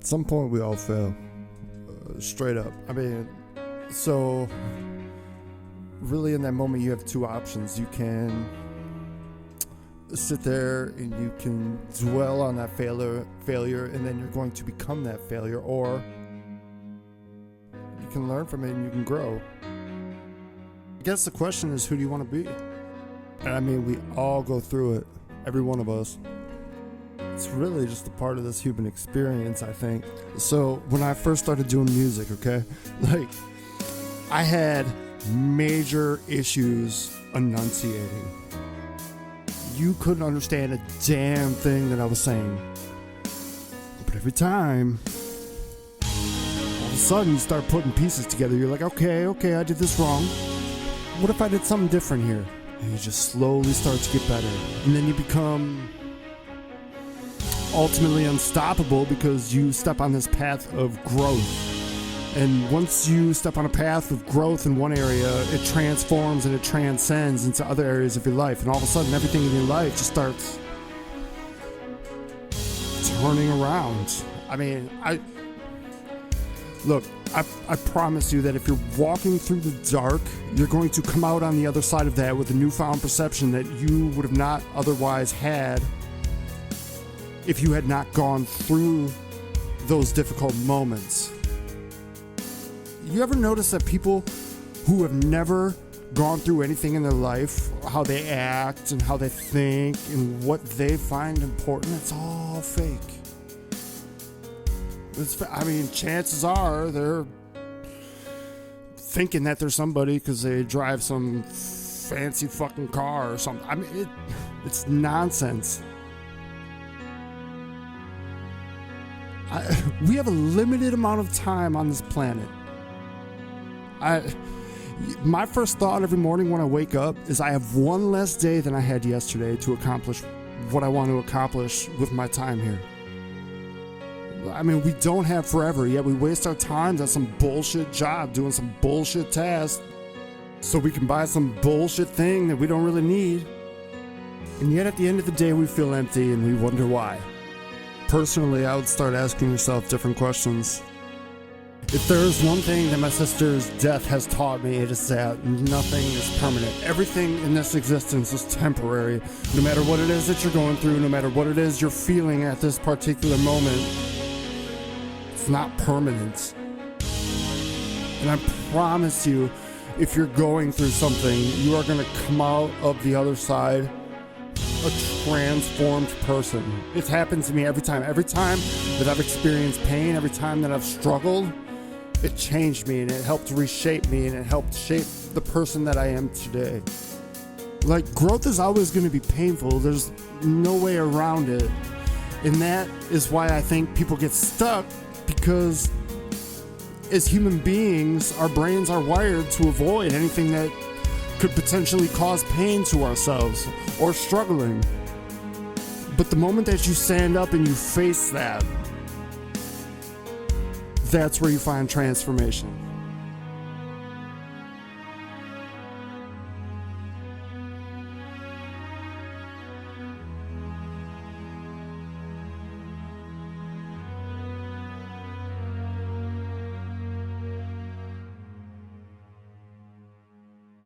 At some point, we all fail. Straight up. I mean, so really in that moment, you have two options. You can sit there and you can dwell on that failure, and then you're going to become that failure, or you can learn from it and you can grow. I guess the question is, who do you want to be? And I mean, we all go through it, every one of us. It's really just a part of this human experience, I think. So when I first started doing music, okay, I had major issues enunciating. You couldn't understand a damn thing that I was saying. But every time, all of a sudden you start putting pieces together. You're like, okay, I did this wrong. What if I did something different here? And you just slowly start to get better. And then you become ultimately unstoppable because you step on this path of growth. And once you step on a path of growth in one area, it transforms and it transcends into other areas of your life. And all of a sudden, everything in your life just starts turning around. I mean, I promise you that if you're walking through the dark, you're going to come out on the other side of that with a newfound perception that you would have not otherwise had if you had not gone through those difficult moments. You ever notice that people who have never gone through anything in their life, how they act and how they think and what they find important, it's all fake. Chances are they're thinking that they're somebody because they drive some fancy fucking car or something. It's nonsense. We have a limited amount of time on this planet. My first thought every morning when I wake up is I have one less day than I had yesterday to accomplish what I want to accomplish with my time here. I mean, we don't have forever, yet we waste our time on some bullshit job, doing some bullshit task, so we can buy some bullshit thing that we don't really need. And yet at the end of the day, we feel empty and we wonder why. Personally, I would start asking yourself different questions. If there's one thing that my sister's death has taught me, it is that nothing is permanent. Everything in this existence is temporary. No matter what it is that you're going through, no matter what it is you're feeling at this particular moment, it's not permanent. And I promise you, if you're going through something, you are going to come out of the other side a transformed person. It's happened to me every time. Every time that I've experienced pain, every time that I've struggled, it changed me and it helped reshape me and it helped shape the person that I am today. Growth is always going to be painful. There's no way around it. And that is why I think people get stuck, because as human beings, our brains are wired to avoid anything that could potentially cause pain to ourselves or struggling. But the moment that you stand up and you face that, that's where you find transformation.